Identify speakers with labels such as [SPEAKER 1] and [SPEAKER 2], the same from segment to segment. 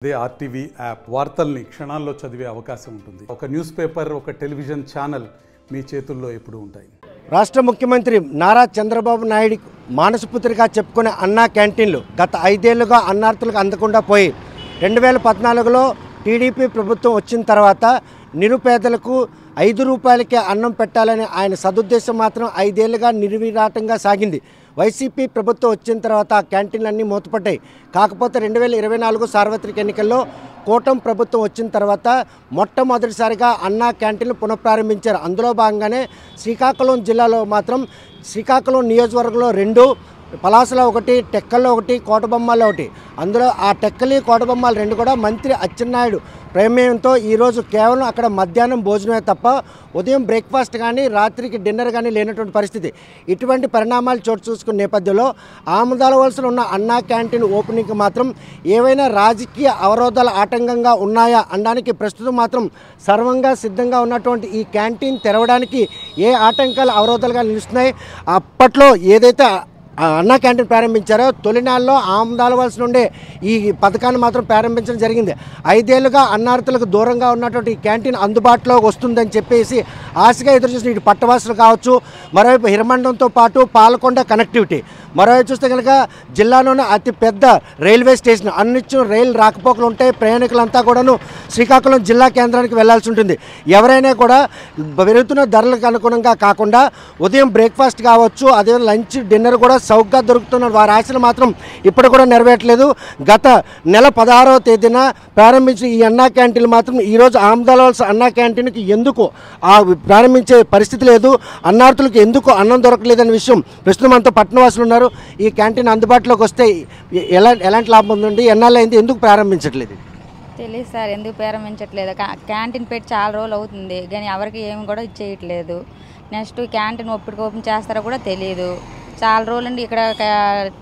[SPEAKER 1] అదే RTV app వార్తల్ని క్షణాల్లో చదివే అవకాశం ఉంటుంది. ఒక న్యూస్ పేపర్, ఒక టెలివిజన్ ఛానల్ మీ చేతుల్లో ఎప్పుడూ ఉంటాయి.
[SPEAKER 2] రాష్ట్ర ముఖ్యమంత్రి నారా చంద్రబాబు నాయుడు మానసపుత్రిగా చెప్పుకునే అన్నా క్యాంటీన్లు గత 5 ఏళ్లుగా అన్నార్థులకు అందకుండా పోయి 2014లో టీడీపీ ప్రభుత్వం వచ్చిన తర్వాత నిరుపేదలకు 5 రూపాయలకే అన్నం పెట్టాలని ఆయన సదుద్దేశం మాత్రం 5 ఏళ్లుగా నిర్విరాటంగా సాగింది. వైసీపీ ప్రభుత్వం వచ్చిన తర్వాత ఆ క్యాంటీన్లన్నీ మూతపడ్డాయి. కాకపోతే 2024 సార్వత్రిక ఎన్నికల్లో కూటమి ప్రభుత్వం వచ్చిన తర్వాత మొట్టమొదటిసారిగా అన్నా క్యాంటీన్లు పునఃప్రారంభించారు. అందులో భాగంగానే శ్రీకాకుళం జిల్లాలో మాత్రం శ్రీకాకుళం నియోజకవర్గంలో 2, పలాసలో 1, టెక్కల్లో 1, కోటబొమ్మల్లో 1. అందులో ఆ టెక్కలి కోటబొమ్మలు 2 కూడా మంత్రి అచ్చెన్నాయుడు ప్రమేయంతో ఈరోజు కేవలం అక్కడ మధ్యాహ్నం భోజనమే తప్ప ఉదయం బ్రేక్ఫాస్ట్ కానీ రాత్రికి డిన్నర్ కానీ లేనటువంటి పరిస్థితి. ఇటువంటి పరిణామాలు చోటు చూసుకున్న నేపథ్యంలో ఆమదాల వలసలో ఉన్న అన్నా క్యాంటీన్ ఓపెనింగ్కి మాత్రం ఏవైనా రాజకీయ అవరోధాలు ఆటంకంగా ఉన్నాయా అనడానికి ప్రస్తుతం మాత్రం సర్వంగా సిద్ధంగా ఉన్నటువంటి ఈ క్యాంటీన్ తెరవడానికి ఏ ఆటంకాలు అవరోధాలుగా నిలుస్తున్నాయి. అప్పట్లో ఏదైతే అన్నా క్యాంటీన్ ప్రారంభించారో తొలినాళ్ళలో ఆమదాల వలస నుండే ఈ పథకాన్ని మాత్రం ప్రారంభించడం జరిగింది. 5 ఏళ్లుగా అన్నార్థులకు దూరంగా ఉన్నటువంటి ఈ క్యాంటీన్ అందుబాటులోకి వస్తుందని చెప్పేసి ఆశగా ఎదురుచూసిన ఇటు పట్టవాసులు కావచ్చు, మరోవైపు హిరమండంతో పాటు పాలకొండ కనెక్టివిటీ, మరోవైపు చూస్తే కనుక జిల్లాలోనే అతి పెద్ద రైల్వే స్టేషన్, అన్నిచ్చు రైలు రాకపోకలు ఉంటాయి. ప్రయాణికులంతా కూడాను శ్రీకాకుళం జిల్లా కేంద్రానికి వెళ్లాల్సి ఉంటుంది. ఎవరైనా కూడా పెరుగుతున్న ధరలకు అనుగుణంగా కాకుండా ఉదయం బ్రేక్ఫాస్ట్ కావచ్చు, అదే లంచ్ డిన్నర్ కూడా సౌకర్యంగా దొరుకుతున్న వారి ఆశలు మాత్రం ఇప్పుడు కూడా నెరవేర్చలేదు. గత నెల 16వ తేదీన ప్రారంభించిన ఈ అన్నా క్యాంటీన్లు మాత్రం ఈరోజు ఆమదాల వలస అన్నా క్యాంటీన్కి ఎందుకు ప్రారంభించే పరిస్థితి లేదు, అన్నార్థులకు ఎందుకు అన్నం దొరకలేదనే విషయం ప్రస్తుతం అంతా పట్టణవాసులు ఉన్నారు. ఈ క్యాంటీన్ అందుబాటులోకి వస్తే ఎలాంటి లాభం ఉందండి? ఎన్నాళ్ళు అయింది, ఎందుకు ప్రారంభించట్లేదు?
[SPEAKER 3] తెలియదు సార్, ఎందుకు ప్రారంభించట్లేదు. క్యాంటీన్ పెట్టి చాలా రోజులు అవుతుంది కానీ ఎవరికి ఏమి కూడా ఇచ్చేయట్లేదు. నెక్స్ట్ క్యాంటీన్ ఎప్పటికి ఓపెన్ చేస్తారో కూడా తెలియదు. చాలా రోజులండి ఇక్కడ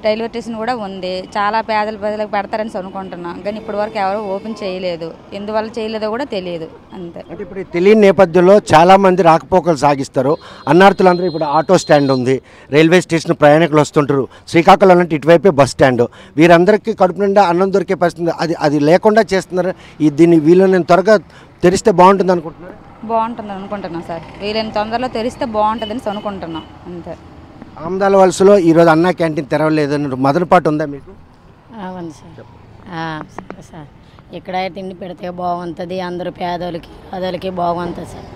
[SPEAKER 3] రైల్వే స్టేషన్ కూడా ఉంది. చాలా పేదలకు పెడతారని అనుకుంటున్నాం కానీ ఇప్పటి వరకు ఎవరు ఓపెన్ చేయలేదు. ఎందువల్ల చేయలేదో కూడా తెలియదు. అంతే. అంటే
[SPEAKER 2] ఇప్పుడు తెలియని నేపథ్యంలో చాలామంది రాకపోకలు సాగిస్తారు. అన్నార్థులందరూ ఇప్పుడు ఆటో స్టాండ్ ఉంది, రైల్వే స్టేషన్ ప్రయాణికులు వస్తుంటారు. శ్రీకాకుళం అంటే ఇటువైపే బస్ స్టాండ్. వీరందరికీ కడుపు నిండా అన్నం దొరికే పరిస్థితి అది లేకుండా చేస్తున్నారు. దీన్ని వీళ్ళని త్వరగా తెరిస్తే బాగుంటుంది అనుకుంటున్నారు.
[SPEAKER 3] బాగుంటుంది అనుకుంటున్నాం సార్, వీళ్ళని తొందరలో తెరిస్తే బాగుంటుందని అనుకుంటున్నాం. అంతే.
[SPEAKER 2] ఆమదాల వలసలో ఈరోజు అన్నా క్యాంటీన్ తెరవలేదని మొదటిపాటు ఉందా మీకు?
[SPEAKER 4] అవును సార్. సరే సార్, ఇక్కడ తిండి పెడితే బాగుంటుంది, అందరూ పేదోళ్ళకి బాగుంటుంది సార్.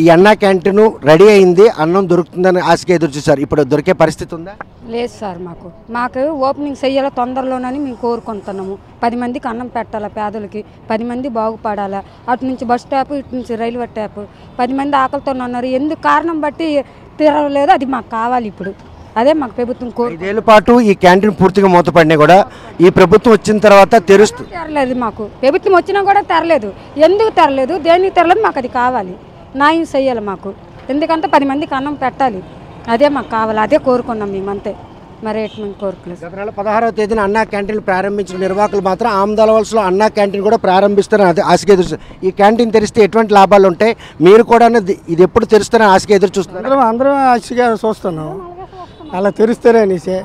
[SPEAKER 2] ఈ అన్నా క్యాంటీన్ రెడీ అయింది, అన్నం దొరుకుతుందని ఆశగా ఎదురు చూసారు. ఇప్పుడు దొరికే పరిస్థితి ఉందా?
[SPEAKER 5] లేదు సార్, మాకు ఓపెనింగ్ చెయ్యాలి తొందరలోనని మేము కోరుకుంటున్నాము. 10 మందికి అన్నం పెట్టాలా, పేదలకి 10 మంది బాగుపడాలా. అటు నుంచి బస్ స్టాప్, ఇటు నుంచి రైల్వే స్టాప్. 10 మంది ఆకలితో ఉన్నారు. ఎందుకు కారణం బట్టి తీరలేదు, అది మాకు కావాలి. ఇప్పుడు అదే మాకు ప్రభుత్వం
[SPEAKER 2] 5 ఏళ్ల పాటు ఈ క్యాంటీన్ పూర్తిగా మూతపడినా కూడా ఈ ప్రభుత్వం వచ్చిన తర్వాత
[SPEAKER 5] తెరలేదు. మాకు ప్రభుత్వం వచ్చినా కూడా తెరలేదు. ఎందుకు తెరలేదు, దేనికి తెరలేదు, మాకు అది కావాలి. న్యాయం చెయ్యాలి మాకు. ఎందుకంటే 10 మందికి అన్నం పెట్టాలి, అదే మాకు కావాలి. అదే కోరుకున్నాం మేము, అంతే. మరి మేము కోరుకోలేదు.
[SPEAKER 2] గత నెల 16వ తేదీన అన్నా క్యాంటీన్ ప్రారంభించిన నిర్వాహకులు మాత్రం ఆమదాల వలసలో అన్నా క్యాంటీన్ కూడా ప్రారంభిస్తారని అదే ఆశగా ఎదురు. ఈ క్యాంటీన్ తెరిస్తే ఎటువంటి లాభాలు ఉంటాయి, మీరు కూడా ఇది ఎప్పుడు తెరుస్తారని ఆశగా ఎదురు చూస్తున్నారు?
[SPEAKER 6] అందరం ఆశగా చూస్తున్నాం అలా తెరుస్తారే అనేసి.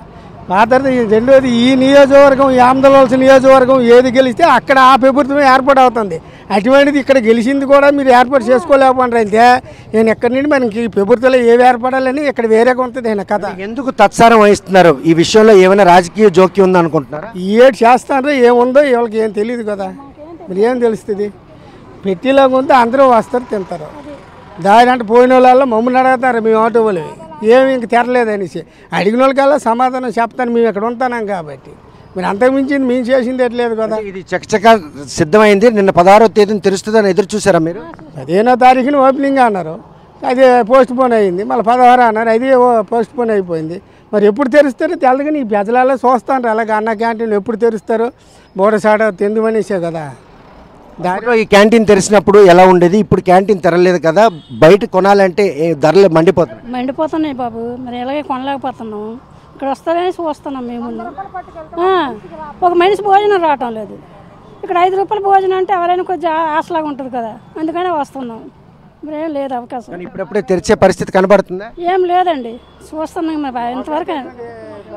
[SPEAKER 6] ఆ తర్వాత రెండోది ఈ నియోజకవర్గం, ఈ ఆమదాల వలస నియోజకవర్గం ఏది గెలిస్తే అక్కడ ఆ ప్రభుత్వం ఏర్పాటు అవుతుంది. అటువంటిది ఇక్కడ గెలిచింది కూడా మీరు ఏర్పాటు చేసుకోలేకపోండి. అయితే నేను ఎక్కడి నుండి మనకి ఈ ప్రభుత్వంలో ఏవి ఏర్పడాలని ఇక్కడ వేరేగా ఉంటుంది ఆయన కథ.
[SPEAKER 2] ఎందుకు తత్సారం వహిస్తున్నారు? ఈ విషయంలో ఏమైనా రాజకీయ జోక్యం ఉందనుకుంటున్నారా?
[SPEAKER 6] ఏడు చేస్తారో ఏముందో వీళ్ళకి ఏం తెలియదు కదా. మరి ఏం తెలుస్తుంది? పెట్టిలాగా ఉంటే అందరూ వస్తారు, తింటారు. దాని అంటే పోయిన వాళ్ళ మమ్మల్ని అడుగుతారు, మేము ఆటో వాళ్ళు ఏమి ఇంక తెరలేదనేసి. అడిగిన వాళ్ళకల్లా సమాధానం చెప్తాను, మేము ఇక్కడ ఉంటాం కాబట్టి. మీరు అంతకుమించింది మేము చేసింది ఎట్లేదు కదా.
[SPEAKER 2] ఇది చకచక సిద్ధమైంది. నిన్న 16వ తేదీన తెరుస్తుందని ఎదురు చూసారా మీరు?
[SPEAKER 6] 15వ తారీఖున ఓపెనింగ్ అన్నారు, అది పోస్ట్ పోన్ అయింది. మళ్ళీ 16 అన్నారు, అది పోస్ట్ పోన్ అయిపోయింది. మరి ఎప్పుడు తెరుస్తారో తెలదు కానీ ఈ ప్రజలలో చూస్తాను అలాగే అన్న క్యాంటీన్లు ఎప్పుడు తెరుస్తారో బోడసాడ తెందుమనేసే కదా.
[SPEAKER 2] దాంట్లో ఈ క్యాంటీన్ తెరిచినప్పుడు ఎలా ఉండేది, ఇప్పుడు క్యాంటీన్ తెరలేదు కదా, బయట కొనాలంటే ధరలు
[SPEAKER 4] మండిపోతున్నాయి బాబు. మరి ఎలాగే కొనలేకపోతున్నాము. ఇక్కడ వస్తారని చూస్తున్నాం మేము. ఒక మనిషి భోజనం రావటం లేదు. ఇక్కడ 5 రూపాయల భోజనం అంటే ఎవరైనా కొంచెం ఆశలాగా ఉంటుంది కదా, అందుకనే వస్తున్నాం. మరి ఏం లేదు అవకాశం.
[SPEAKER 2] కానీ ఇప్పుడప్పుడే తెరిచే పరిస్థితి కనబడుతుందా?
[SPEAKER 4] ఏం లేదండి, చూస్తున్నాం మరి ఇంతవరకు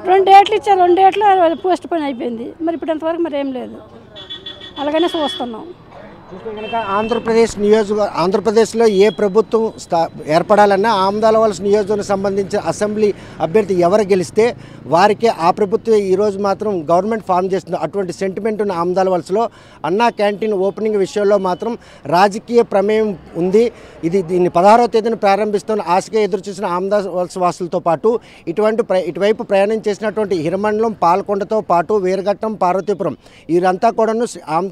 [SPEAKER 4] 2 డేట్లు ఇచ్చారు, 2 డేట్లు పోస్ట్ పోన్ అయిపోయింది. మరి ఇప్పుడు ఇంతవరకు మరి ఏం లేదు, అలాగనే చూస్తున్నాం.
[SPEAKER 2] చూస్తే కనుక ఆంధ్రప్రదేశ్లో ఏ ప్రభుత్వం ఏర్పడాలన్నా ఆమదాల వలస నియోజకవర్గం సంబంధించిన అసెంబ్లీ అభ్యర్థి ఎవరు గెలిస్తే వారికే ఆ ప్రభుత్వం ఈరోజు మాత్రం గవర్నమెంట్ ఫామ్ చేస్తుంది. అటువంటి సెంటిమెంట్ ఉన్న ఆమదాల వలసలో అన్నా క్యాంటీన్ ఓపెనింగ్ విషయంలో మాత్రం రాజకీయ ప్రమేయం ఉంది. దీన్ని 16వ తేదీన ప్రారంభిస్తున్న ఆశగా ఎదురుచూసిన ఆమదాల వలస వాసులతో పాటు ఇటువైపు ప్రయాణం చేసినటువంటి హిరమండలం, పాల్కొండతో పాటు వీరఘట్టం, పార్వతీపురం వీరంతా కూడాను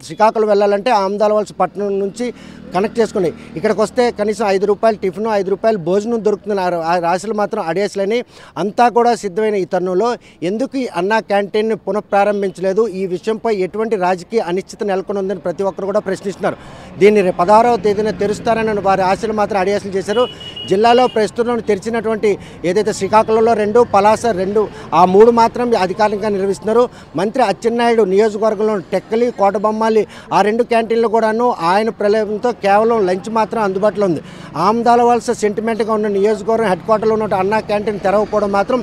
[SPEAKER 2] శ్రీకాకుళం వెళ్ళాలంటే ఆమదాల వలస పట్టణం నుంచి కనెక్ట్ చేసుకుని ఇక్కడికి వస్తే కనీసం 5 రూపాయలు టిఫిన్, 5 రూపాయలు భోజనం దొరుకుతుంది. ఆ రాశులు మాత్రం అడేసులని అంతా కూడా సిద్ధమైన ఈ తరుణంలో ఎందుకు ఈ అన్నా క్యాంటీన్ని పునఃప్రారంభించలేదు? ఈ విషయంపై ఎటువంటి రాజకీయ అనిశ్చిత నెలకొని ఉందని ప్రతి ఒక్కరు కూడా ప్రశ్నిస్తున్నారు. దీన్ని 16వ తేదీన తెరుస్తారని వారి ఆశలు మాత్రం అడియాసలు చేశారు. జిల్లాలో ప్రస్తుతం తెరిచినటువంటి ఏదైతే శ్రీకాకుళంలో 2, పలాస 2 ఆ 3 మాత్రం అధికారికంగా నిర్వహిస్తున్నారు. మంత్రి అచ్చెన్నాయుడు నియోజకవర్గంలో టెక్కలి, కోటబొమ్మాలి ఆ 2 క్యాంటీన్లు కూడాను ఆయన ప్రలేపంతో కేవలం లంచ్ మాత్రం అందుబాటులో ఉంది. ఆమదాల వలస సెంటిమెంట్గా ఉన్న నియోజకవర్గం హెడ్ క్వార్టర్లో ఉన్న అన్నా క్యాంటీన్ తెరవకపోవడం మాత్రం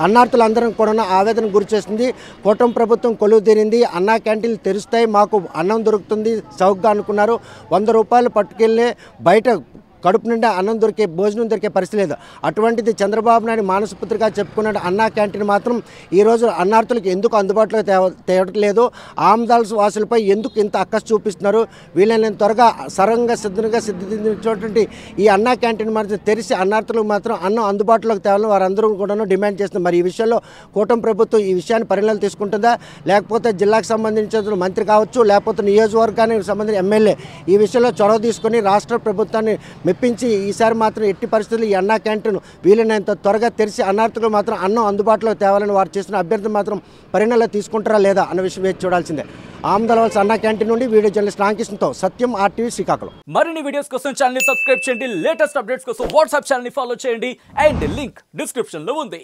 [SPEAKER 2] అన్నార్థులందరం కూడా ఆవేదన గురి చేస్తుంది. కూటమి ప్రభుత్వం కొలువు తీరింది, అన్నా క్యాంటీన్లు తెరుస్తాయి, మాకు అన్నం దొరుకుతుంది చౌకగా అనుకున్నారు. 100 రూపాయలు పట్టుకెళ్ళి బయట కడుపు నిండా అన్నం దొరికే, భోజనం దొరికే పరిస్థితి లేదు. అటువంటిది చంద్రబాబు నాయుడు మానసపుత్రిగా చెప్పుకున్న అన్నా క్యాంటీన్ మాత్రం ఈరోజు అన్నార్థులకు ఎందుకు అందుబాటులో తేవట్లేదు? ఆమదాల వాసులపై ఎందుకు ఇంత అక్కసు చూపిస్తున్నారు? వీళ్ళని త్వరగా సిద్ధంగా సిద్ధించినటువంటి ఈ అన్నా క్యాంటీన్ మాత్రం తెరిచి అన్నార్థులకు మాత్రం అన్నం అందుబాటులోకి తేవాలని వారందరూ కూడా డిమాండ్ చేస్తున్నారు. మరి ఈ విషయంలో కూటమి ప్రభుత్వం ఈ విషయాన్ని పరిగణనలోకి తీసుకుంటుందా, లేకపోతే జిల్లాకు సంబంధించిన మంత్రి కావచ్చు, లేకపోతే నియోజకవర్గానికి సంబంధించిన ఎమ్మెల్యే ఈ విషయంలో చొరవ తీసుకొని రాష్ట్ర ప్రభుత్వాన్ని మెప్పించి ఈసారి మాత్రం ఎట్టి పరిస్థితుల్లో ఈ అన్నా క్యాంటీన్ వీలైనంత త్వరగా తెరిచి అన్నార్థులు మాత్రం అన్నం అందుబాటులో తేవాలని వారు చేస్తున్న అభ్యర్థులు మాత్రం పరిగణనలో తీసుకుంటారా లేదా అన్న విషయం వేచి చూడాల్సిందే. ఆమదాల వలస అన్నా క్యాంటీన్ నుండి వీడియో జర్నలిస్ట్ రామకృష్ణతో సత్యం, RTV శ్రీకాకుళం.
[SPEAKER 7] మరిన్ని వీడియోస్ కోసం ఛానల్ ని సబ్స్క్రైబ్ చేయండి, లేటెస్ట్ అప్డేట్స్ కోసం వాట్సాప్ ఛానల్ ని ఫాలో చేయండి అండ్ లింక్ డిస్క్రిప్షన్ లో ఉంది.